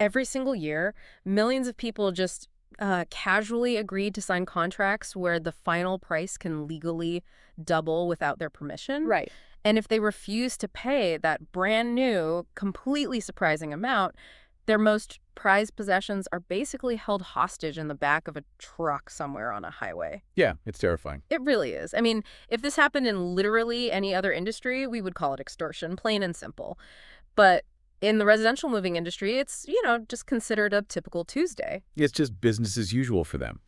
Every single year, millions of people just casually agreed to sign contracts where the final price can legally double without their permission. Right. And if they refuse to pay that brand new, completely surprising amount, their most prized possessions are basically held hostage in the back of a truck somewhere on a highway. Yeah, it's terrifying. It really is. I mean, if this happened in literally any other industry, we would call it extortion, plain and simple. But in the residential moving industry, it's, just considered a typical Tuesday. It's just business as usual for them.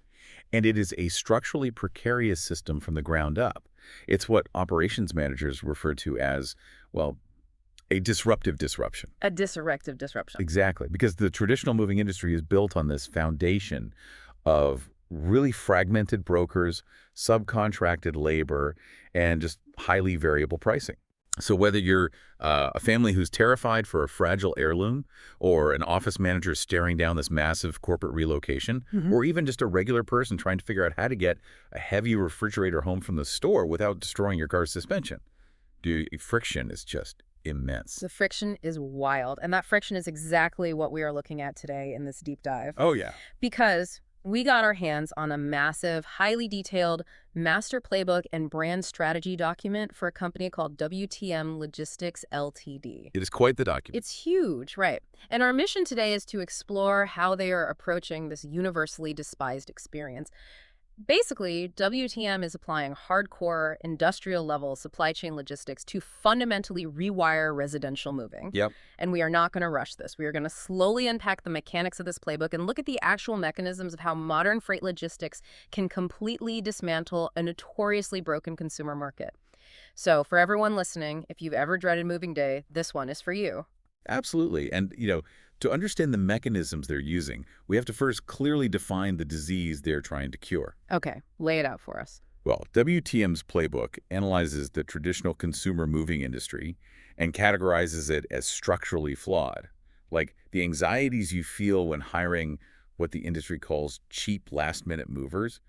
And it is a structurally precarious system from the ground up. It's what operations managers refer to as, well, a disruptive disruption. A disruptive disruption. Exactly, because the traditional moving industry is built on this foundation of really fragmented brokers, subcontracted labor, and just highly variable pricing. So whether you're a family who's terrified for a fragile heirloom, or an office manager staring down this massive corporate relocation, or even just a regular person trying to figure out how to get a heavy refrigerator home from the store without destroying your car's suspension, the friction is just immense. The friction is wild. And that friction is exactly what we are looking at today in this deep dive. Oh, yeah. Because we got our hands on a massive, highly detailed master playbook and brand strategy document for a company called WTM Logistics Ltd. It is quite the document. It's huge, right? And our mission today is to explore how they are approaching this universally despised experience. Basically, WTM is applying hardcore, industrial-level supply chain logistics to fundamentally rewire residential moving. Yep. And we are not going to rush this. We are going to slowly unpack the mechanics of this playbook and look at the actual mechanisms of how modern freight logistics can completely dismantle a notoriously broken consumer market. So for everyone listening, if you've ever dreaded moving day, this one is for you. Absolutely. And, to understand the mechanisms they're using, we have to first clearly define the disease they're trying to cure. Okay, lay it out for us. Well, WTM's playbook analyzes the traditional consumer moving industry and categorizes it as structurally flawed. Like the anxieties you feel when hiring what the industry calls cheap last-minute movers,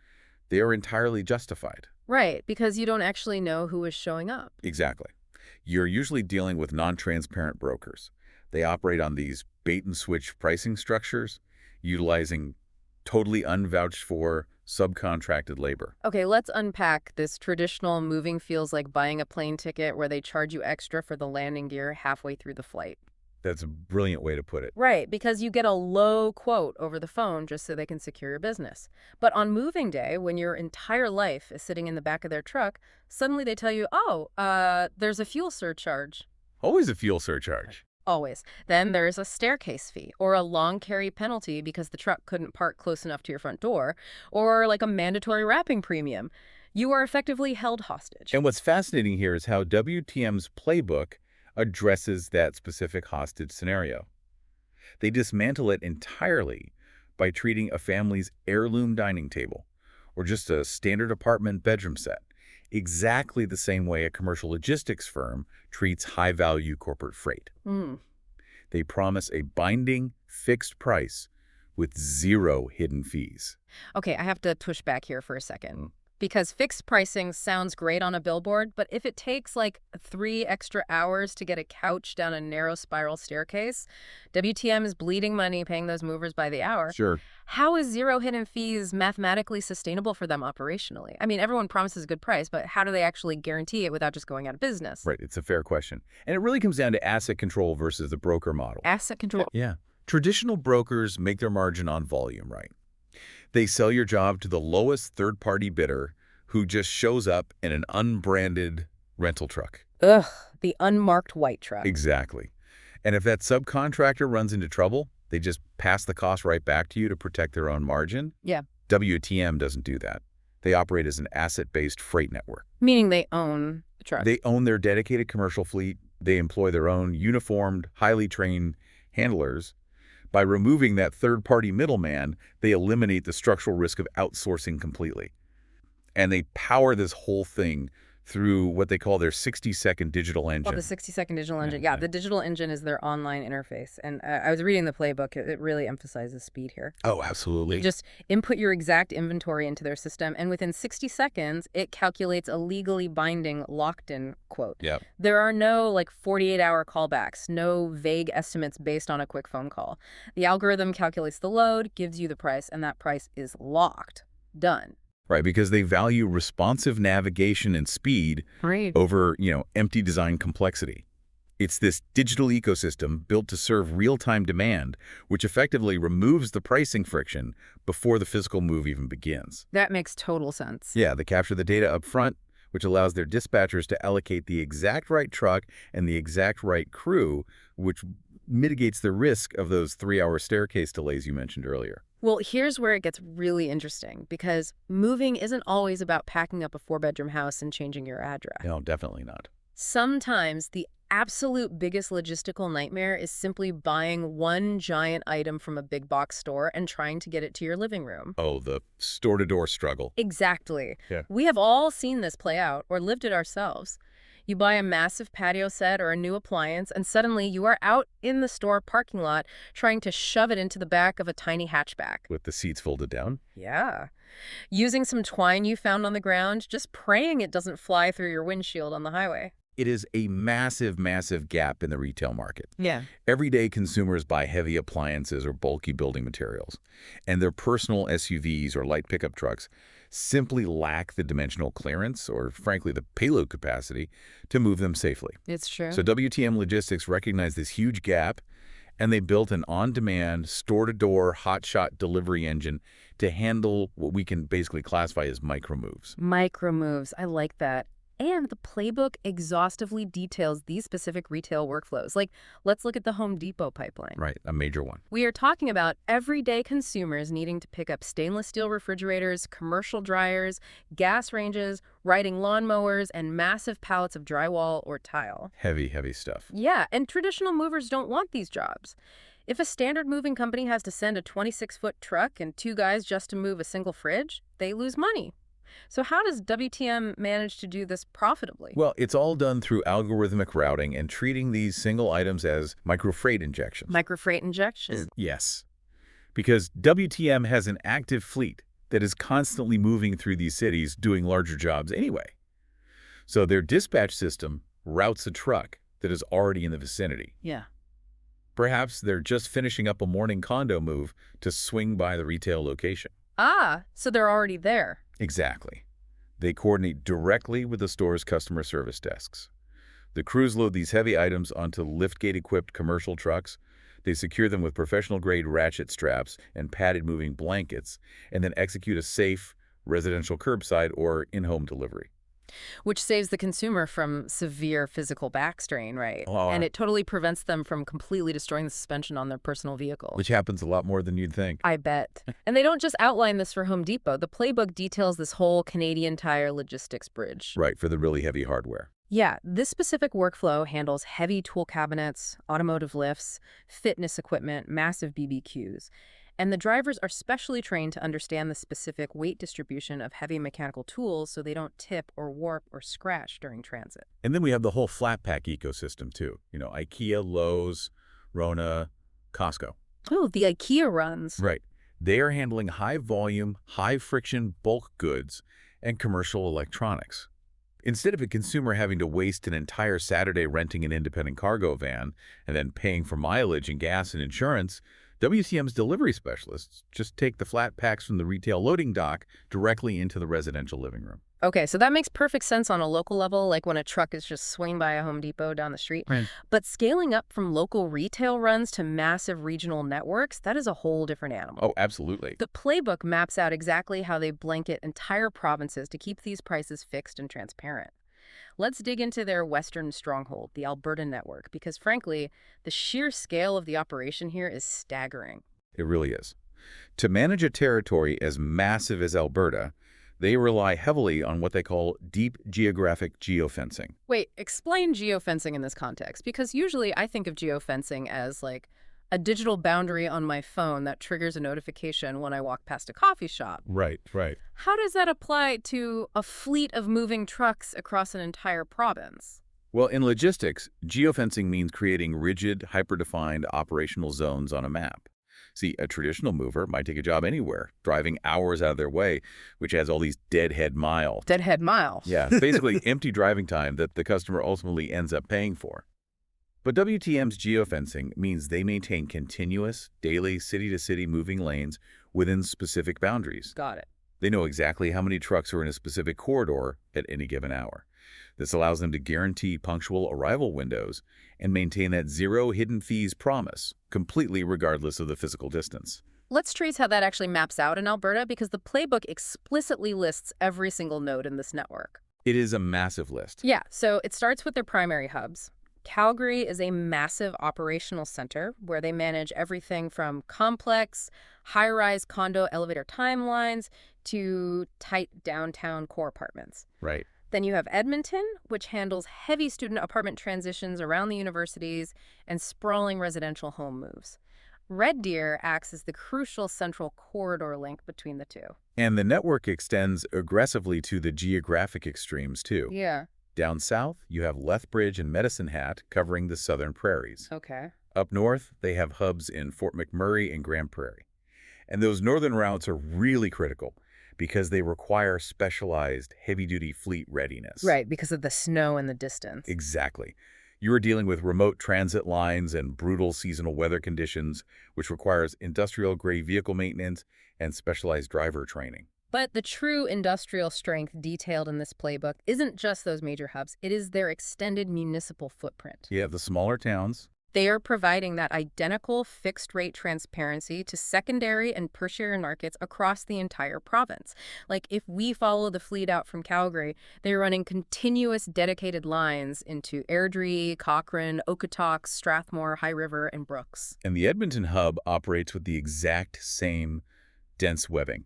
they are entirely justified. Right, because you don't actually know who is showing up. Exactly. You're usually dealing with non-transparent brokers. They operate on these bait-and-switch pricing structures, utilizing totally unvouched for subcontracted labor. Okay, let's unpack this. Traditional moving feels like buying a plane ticket where they charge you extra for the landing gear halfway through the flight. That's a brilliant way to put it. Right, because you get a low quote over the phone just so they can secure your business. But on moving day, when your entire life is sitting in the back of their truck, suddenly they tell you, there's a fuel surcharge. Always a fuel surcharge. Always. Then there's a staircase fee or a long carry penalty because the truck couldn't park close enough to your front door, or like a mandatory wrapping premium. You are effectively held hostage. And what's fascinating here is how WTM's playbook addresses that specific hostage scenario. They dismantle it entirely by treating a family's heirloom dining table or just a standard apartment bedroom set exactly the same way a commercial logistics firm treats high-value corporate freight. They promise a binding, fixed price with zero hidden fees. Okay, I have to push back here for a second. Because fixed pricing sounds great on a billboard, but if it takes like 3 extra hours to get a couch down a narrow spiral staircase, WTM is bleeding money paying those movers by the hour. Sure. How is zero hidden fees mathematically sustainable for them operationally? I mean, everyone promises a good price, but how do they actually guarantee it without just going out of business? Right, it's a fair question. And it really comes down to asset control versus the broker model. Asset control. Yeah. Traditional brokers make their margin on volume, right? They sell your job to the lowest third-party bidder who just shows up in an unbranded rental truck. Ugh, the unmarked white truck. Exactly. And if that subcontractor runs into trouble, they just pass the cost right back to you to protect their own margin. Yeah. WTM doesn't do that. They operate as an asset-based freight network. Meaning they own the truck. They own their dedicated commercial fleet. They employ their own uniformed, highly trained handlers. By removing that third-party middleman, they eliminate the structural risk of outsourcing completely. And they power this whole thing through what they call their 60-second digital Oh, engine. the 60-second digital engine. Yeah, Yeah, yeah. the digital engine is their online interface. And I was reading the playbook. It really emphasizes speed here. Oh, absolutely. Just input your exact inventory into their system, and within 60 seconds, it calculates a legally binding locked-in quote. Yeah. There are no, 48-hour callbacks, no vague estimates based on a quick phone call. The algorithm calculates the load, gives you the price, and that price is locked. Done. Right, because they value responsive navigation and speed Right. over, empty design complexity. It's this digital ecosystem built to serve real-time demand, which effectively removes the pricing friction before the physical move even begins. That makes total sense. Yeah, they capture the data up front, which allows their dispatchers to allocate the exact right truck and the exact right crew, which mitigates the risk of those 3-hour staircase delays you mentioned earlier. Well, here's where it gets really interesting, because moving isn't always about packing up a 4-bedroom house and changing your address. No, definitely not. Sometimes the absolute biggest logistical nightmare is simply buying one giant item from a big box store and trying to get it to your living room. Oh, the store-to-door struggle. Exactly. Yeah. We have all seen this play out or lived it ourselves. You buy a massive patio set or a new appliance, and suddenly you are out in the store parking lot trying to shove it into the back of a tiny hatchback. With the seats folded down? Yeah. Using some twine you found on the ground, just praying it doesn't fly through your windshield on the highway. It is a massive, massive gap in the retail market. Yeah. Everyday consumers buy heavy appliances or bulky building materials, and their personal SUVs or light pickup trucks simply lack the dimensional clearance or, frankly, the payload capacity to move them safely. It's true. So WTM Logistics recognized this huge gap, and they built an on-demand, store-to-door, hotshot delivery engine to handle what we can basically classify as micro moves. Micro moves. I like that. And the playbook exhaustively details these specific retail workflows. Let's look at the Home Depot pipeline. Right, a major one. We are talking about everyday consumers needing to pick up stainless steel refrigerators, commercial dryers, gas ranges, riding lawnmowers, and massive pallets of drywall or tile. Heavy, heavy stuff. Yeah, and traditional movers don't want these jobs. If a standard moving company has to send a 26-foot truck and 2 guys just to move a single fridge, they lose money. So how does WTM manage to do this profitably? Well, it's all done through algorithmic routing and treating these single items as microfreight injections. Microfreight injection. Yes, because WTM has an active fleet that is constantly moving through these cities doing larger jobs anyway. So their dispatch system routes a truck that is already in the vicinity. Yeah. Perhaps they're just finishing up a morning condo move to swing by the retail location. Ah, so they're already there. Exactly. They coordinate directly with the store's customer service desks. The crews load these heavy items onto liftgate-equipped commercial trucks. They secure them with professional-grade ratchet straps and padded moving blankets, and then execute a safe residential curbside or in-home delivery. Which saves the consumer from severe physical back strain, right? Oh, And it totally prevents them from completely destroying the suspension on their personal vehicle. Which happens a lot more than you'd think. I bet. And they don't just outline this for Home Depot. The playbook details this whole Canadian Tire logistics bridge. Right, for the really heavy hardware. Yeah, this specific workflow handles heavy tool cabinets, automotive lifts, fitness equipment, massive BBQs. And the drivers are specially trained to understand the specific weight distribution of heavy mechanical tools so they don't tip or warp or scratch during transit. And then we have the whole flat pack ecosystem, too. IKEA, Lowe's, Rona, Costco. Oh, the IKEA runs. Right. They are handling high-volume, high-friction bulk goods and commercial electronics. Instead of a consumer having to waste an entire Saturday renting an independent cargo van and then paying for mileage and gas and insurance, WTM's delivery specialists just take the flat packs from the retail loading dock directly into the residential living room. Okay, so that makes perfect sense on a local level, like when a truck is just swinging by a Home Depot down the street. Right. But scaling up from local retail runs to massive regional networks, that is a whole different animal. Oh, absolutely. The playbook maps out exactly how they blanket entire provinces to keep these prices fixed and transparent. Let's dig into their western stronghold, the Alberta network, because frankly, the sheer scale of the operation here is staggering. It really is. To manage a territory as massive as Alberta, they rely heavily on what they call deep geographic geofencing. Wait, explain geofencing in this context, because usually I think of geofencing as like a digital boundary on my phone that triggers a notification when I walk past a coffee shop. Right, right. How does that apply to a fleet of moving trucks across an entire province? Well, in logistics, geofencing means creating rigid, hyper-defined operational zones on a map. See, a traditional mover might take a job anywhere, driving hours out of their way, which adds all these deadhead miles. Deadhead miles. Yeah, basically empty driving time that the customer ultimately ends up paying for. But WTM's geofencing means they maintain continuous, daily, city-to-city moving lanes within specific boundaries. Got it. They know exactly how many trucks are in a specific corridor at any given hour. This allows them to guarantee punctual arrival windows and maintain that zero hidden fees promise, completely regardless of the physical distance. Let's trace how that actually maps out in Alberta because the playbook explicitly lists every single node in this network. It is a massive list. Yeah, so it starts with their primary hubs. Calgary is a massive operational center where they manage everything from complex, high-rise condo elevator timelines to tight downtown core apartments. Right. Then you have Edmonton, which handles heavy student apartment transitions around the universities and sprawling residential home moves. Red Deer acts as the crucial central corridor link between the two. And the network extends aggressively to the geographic extremes, too. Yeah. Down south, you have Lethbridge and Medicine Hat covering the southern prairies. Okay. Up north, they have hubs in Fort McMurray and Grand Prairie. And those northern routes are really critical because they require specialized heavy-duty fleet readiness. Right, because of the snow and the distance. Exactly. You are dealing with remote transit lines and brutal seasonal weather conditions, which requires industrial-grade vehicle maintenance and specialized driver training. But the true industrial strength detailed in this playbook isn't just those major hubs. It is their extended municipal footprint. Yeah, the smaller towns. They are providing that identical fixed-rate transparency to secondary and tertiary markets across the entire province. Like, if we follow the fleet out from Calgary, they're running continuous dedicated lines into Airdrie, Cochrane, Okotoks, Strathmore, High River, and Brooks. And the Edmonton hub operates with the exact same dense webbing.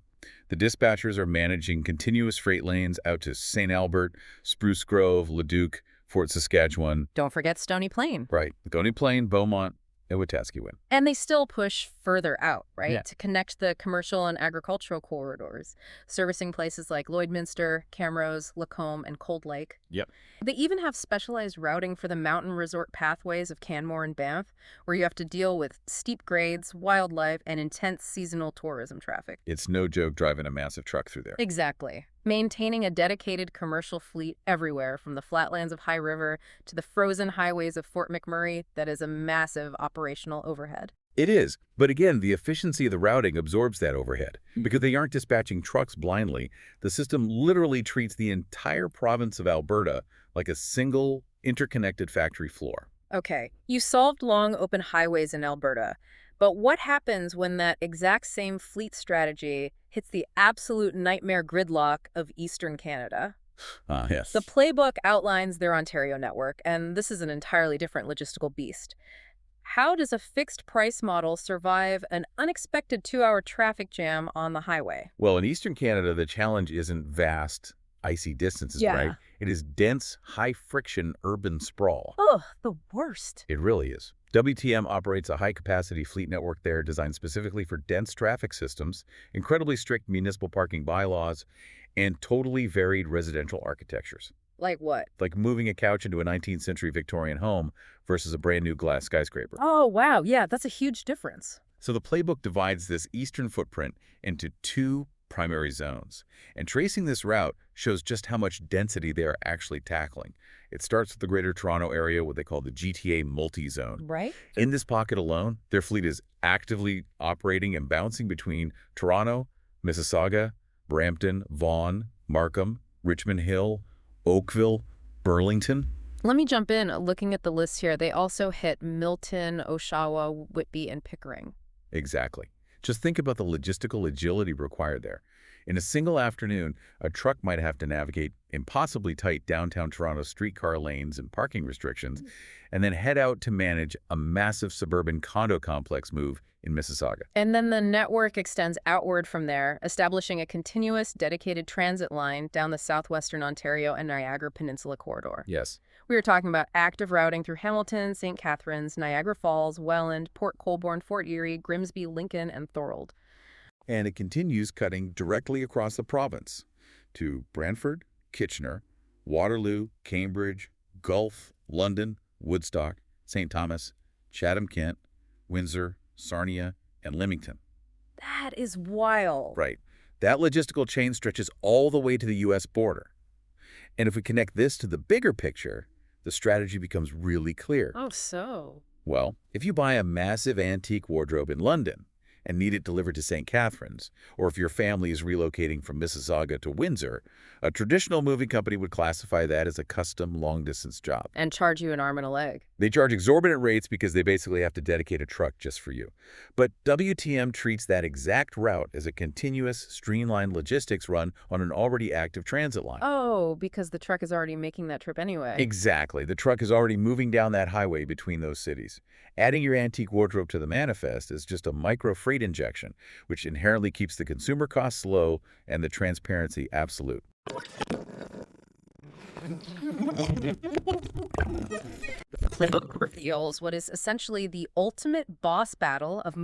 The dispatchers are managing continuous freight lanes out to St. Albert, Spruce Grove, Leduc, Fort Saskatchewan. Don't forget Stony Plain. Right. Stony Plain, Beaumont, and Wetaskiwin. And they still push further out, right, Yeah. to connect the commercial and agricultural corridors, servicing places like Lloydminster, Camrose, Lacombe, and Cold Lake. Yep. They even have specialized routing for the mountain resort pathways of Canmore and Banff, where you have to deal with steep grades, wildlife, and intense seasonal tourism traffic. It's no joke driving a massive truck through there. Exactly. Maintaining a dedicated commercial fleet everywhere, from the flatlands of High River to the frozen highways of Fort McMurray, that is a massive operational overhead. It is. But again, the efficiency of the routing absorbs that overhead. Because they aren't dispatching trucks blindly, the system literally treats the entire province of Alberta like a single, interconnected factory floor. Okay, you solved long open highways in Alberta, but what happens when that exact same fleet strategy hits the absolute nightmare gridlock of Eastern Canada? Yes. The playbook outlines their Ontario network, and this is an entirely different logistical beast. How does a fixed price model survive an unexpected 2-hour traffic jam on the highway? Well, in Eastern Canada, the challenge isn't vast, icy distances, Yeah. right? It is dense, high-friction urban sprawl. Ugh, the worst. It really is. WTM operates a high-capacity fleet network there designed specifically for dense traffic systems, incredibly strict municipal parking bylaws, and totally varied residential architectures. Like what? Like moving a couch into a 19th century Victorian home versus a brand new glass skyscraper. Oh, wow. Yeah, that's a huge difference. So the playbook divides this eastern footprint into 2 primary zones. And tracing this route shows just how much density they are actually tackling. It starts with the Greater Toronto area, what they call the GTA multi-zone. Right? In this pocket alone, their fleet is actively operating and bouncing between Toronto, Mississauga, Brampton, Vaughan, Markham, Richmond Hill, Oakville, Burlington. Let me jump in. Looking at the list here, they also hit Milton, Oshawa, Whitby, and Pickering. Exactly. Just think about the logistical agility required there. In a single afternoon, a truck might have to navigate impossibly tight downtown Toronto streetcar lanes and parking restrictions, and then head out to manage a massive suburban condo complex move in Mississauga. And then the network extends outward from there, establishing a continuous, dedicated transit line down the Southwestern Ontario and Niagara Peninsula corridor. Yes. We were talking about active routing through Hamilton, St. Catharines, Niagara Falls, Welland, Port Colborne, Fort Erie, Grimsby, Lincoln, and Thorold. And it continues cutting directly across the province to Brantford, Kitchener, Waterloo, Cambridge, Guelph, London, Woodstock, St. Thomas, Chatham-Kent, Windsor, Sarnia, and Leamington. That is wild. Right. That logistical chain stretches all the way to the U.S. border. And if we connect this to the bigger picture, the strategy becomes really clear. Oh, so? Well, if you buy a massive antique wardrobe in London and need it delivered to St. Catharines, or if your family is relocating from Mississauga to Windsor, a traditional moving company would classify that as a custom long-distance job. And charge you an arm and a leg. They charge exorbitant rates because they basically have to dedicate a truck just for you. But WTM treats that exact route as a continuous, streamlined logistics run on an already active transit line. Oh, because the truck is already making that trip anyway. Exactly. The truck is already moving down that highway between those cities. Adding your antique wardrobe to the manifest is just a micro freight injection, which inherently keeps the consumer costs low and the transparency absolute. The playbook reveals what is essentially the ultimate boss battle of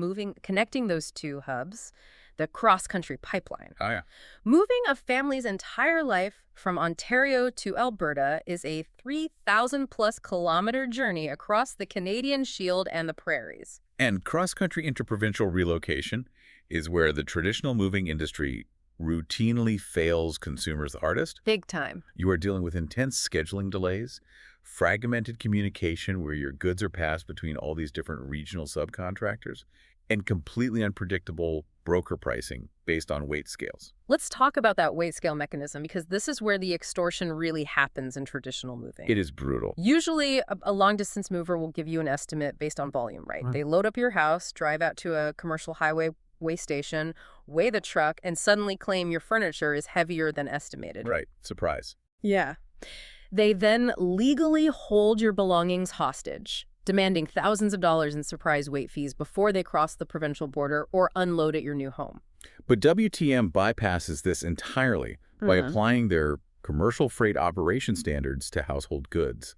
connecting those two hubs, the cross-country pipeline. Oh, yeah. Moving a family's entire life from Ontario to Alberta is a 3,000-plus kilometer journey across the Canadian Shield and the prairies. And cross-country interprovincial relocation is where the traditional moving industry routinely fails consumers the hardest. Big time. You are dealing with intense scheduling delays, fragmented communication where your goods are passed between all these different regional subcontractors, and completely unpredictable broker pricing based on weight scales. Let's talk about that weight scale mechanism, because this is where the extortion really happens in traditional moving. It is brutal. Usually, a long-distance mover will give you an estimate based on volume, right? They load up your house, drive out to a commercial highway station, weigh the truck, and suddenly claim your furniture is heavier than estimated. Right. Surprise. Yeah. They then legally hold your belongings hostage, demanding thousands of dollars in surprise weight fees before they cross the provincial border or unload at your new home. But WTM bypasses this entirely by applying their commercial freight operation standards to household goods.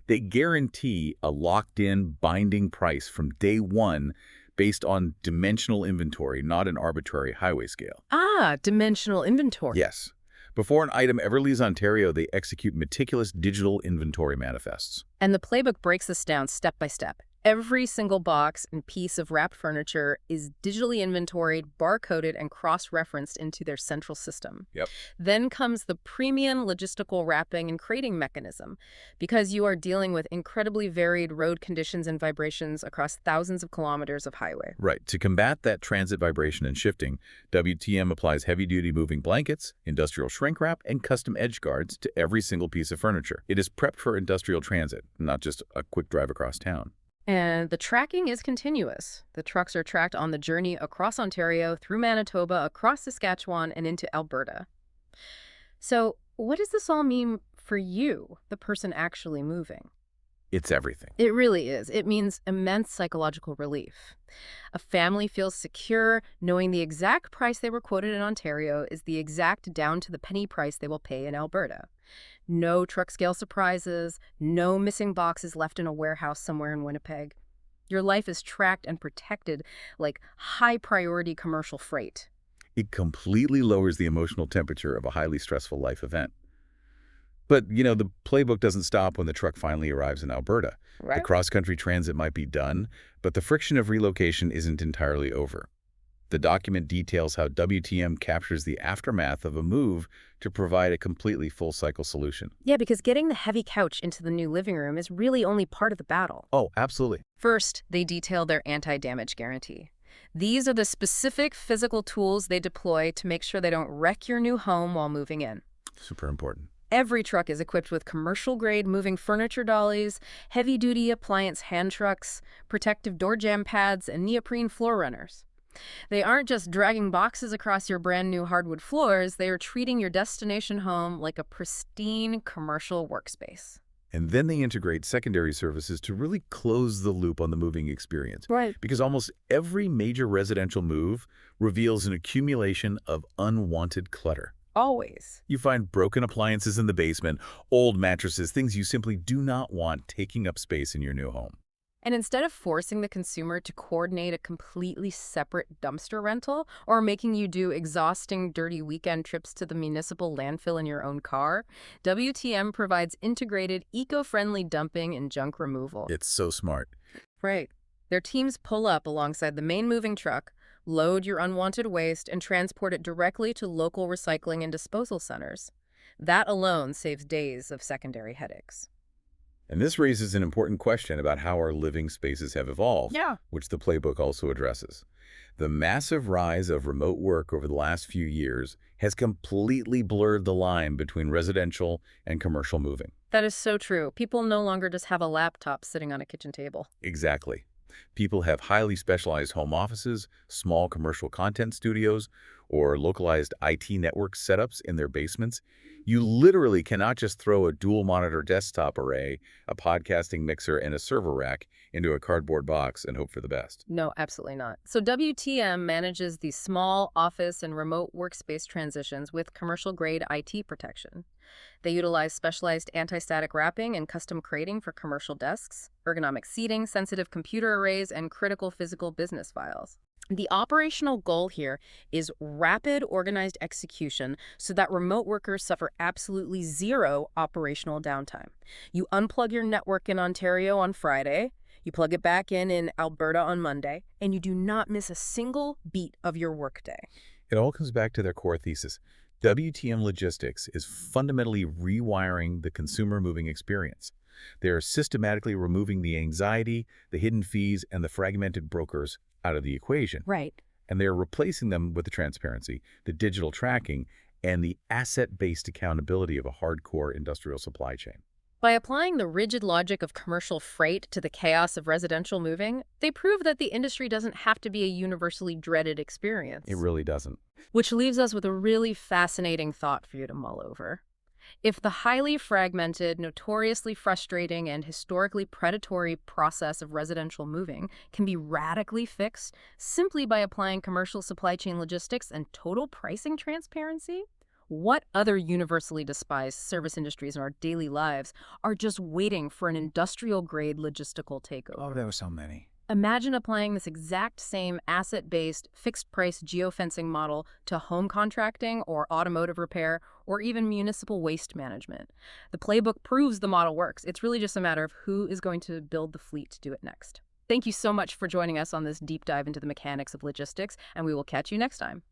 They guarantee a locked-in, binding price from day one based on dimensional inventory, not an arbitrary highway scale. Ah, dimensional inventory. Yes. Before an item ever leaves Ontario, they execute meticulous digital inventory manifests. And the playbook breaks this down step by step. Every single box and piece of wrapped furniture is digitally inventoried, barcoded, and cross-referenced into their central system. Yep. Then comes the premium logistical wrapping and crating mechanism, because you are dealing with incredibly varied road conditions and vibrations across thousands of kilometers of highway. Right. To combat that transit vibration and shifting, WTM applies heavy-duty moving blankets, industrial shrink wrap, and custom edge guards to every single piece of furniture. It is prepped for industrial transit, not just a quick drive across town. And the tracking is continuous. The trucks are tracked on the journey across Ontario, through Manitoba, across Saskatchewan, and into Alberta. So what does this all mean for you, the person actually moving? It's everything. It really is. It means immense psychological relief. A family feels secure knowing the exact price they were quoted in Ontario is the exact down-to-the-penny price they will pay in Alberta. No truck scale surprises, no missing boxes left in a warehouse somewhere in Winnipeg. Your life is tracked and protected like high-priority commercial freight. It completely lowers the emotional temperature of a highly stressful life event. But, the playbook doesn't stop when the truck finally arrives in Alberta. Right. The cross-country transit might be done, but the friction of relocation isn't entirely over. The document details how WTM captures the aftermath of a move to provide a completely full-cycle solution. Yeah, because getting the heavy couch into the new living room is really only part of the battle. Oh, absolutely. First, they detail their anti-damage guarantee. These are the specific physical tools they deploy to make sure they don't wreck your new home while moving in. Super important. Every truck is equipped with commercial-grade moving furniture dollies, heavy-duty appliance hand trucks, protective door jamb pads, and neoprene floor runners. They aren't just dragging boxes across your brand-new hardwood floors, they are treating your destination home like a pristine commercial workspace. And then they integrate secondary services to really close the loop on the moving experience. Right. Because almost every major residential move reveals an accumulation of unwanted clutter. Always. You find broken appliances in the basement, old mattresses, things you simply do not want taking up space in your new home. And instead of forcing the consumer to coordinate a completely separate dumpster rental or making you do exhausting, dirty weekend trips to the municipal landfill in your own car, WTM provides integrated, eco-friendly dumping and junk removal. It's so smart. Right. Their teams pull up alongside the main moving truck, load your unwanted waste, and transport it directly to local recycling and disposal centers. That alone saves days of secondary headaches. And this raises an important question about how our living spaces have evolved, Yeah. which the playbook also addresses. The massive rise of remote work over the last few years has completely blurred the line between residential and commercial moving. That is so true. People no longer just have a laptop sitting on a kitchen table. Exactly. People have highly specialized home offices, small commercial content studios, or localized IT network setups in their basements. You literally cannot just throw a dual-monitor desktop array, a podcasting mixer, and a server rack into a cardboard box and hope for the best. No, absolutely not. So WTM manages these small office and remote workspace transitions with commercial-grade IT protection. They utilize specialized anti-static wrapping and custom crating for commercial desks, ergonomic seating, sensitive computer arrays, and critical physical business files. The operational goal here is rapid, organized execution so that remote workers suffer absolutely zero operational downtime. You unplug your network in Ontario on Friday, you plug it back in Alberta on Monday, and you do not miss a single beat of your workday. It all comes back to their core thesis. WTM Logistics is fundamentally rewiring the consumer moving experience. They are systematically removing the anxiety, the hidden fees, and the fragmented brokers out of the equation. Right. And they are replacing them with the transparency, the digital tracking, and the asset-based accountability of a hardcore industrial supply chain. By applying the rigid logic of commercial freight to the chaos of residential moving, they prove that the industry doesn't have to be a universally dreaded experience. It really doesn't. Which leaves us with a really fascinating thought for you to mull over. If the highly fragmented, notoriously frustrating, and historically predatory process of residential moving can be radically fixed simply by applying commercial supply chain logistics and total pricing transparency, what other universally despised service industries in our daily lives are just waiting for an industrial-grade logistical takeover? Oh, there were so many. Imagine applying this exact same asset-based, fixed-price geofencing model to home contracting or automotive repair or even municipal waste management. The playbook proves the model works. It's really just a matter of who is going to build the fleet to do it next. Thank you so much for joining us on this deep dive into the mechanics of logistics, and we will catch you next time.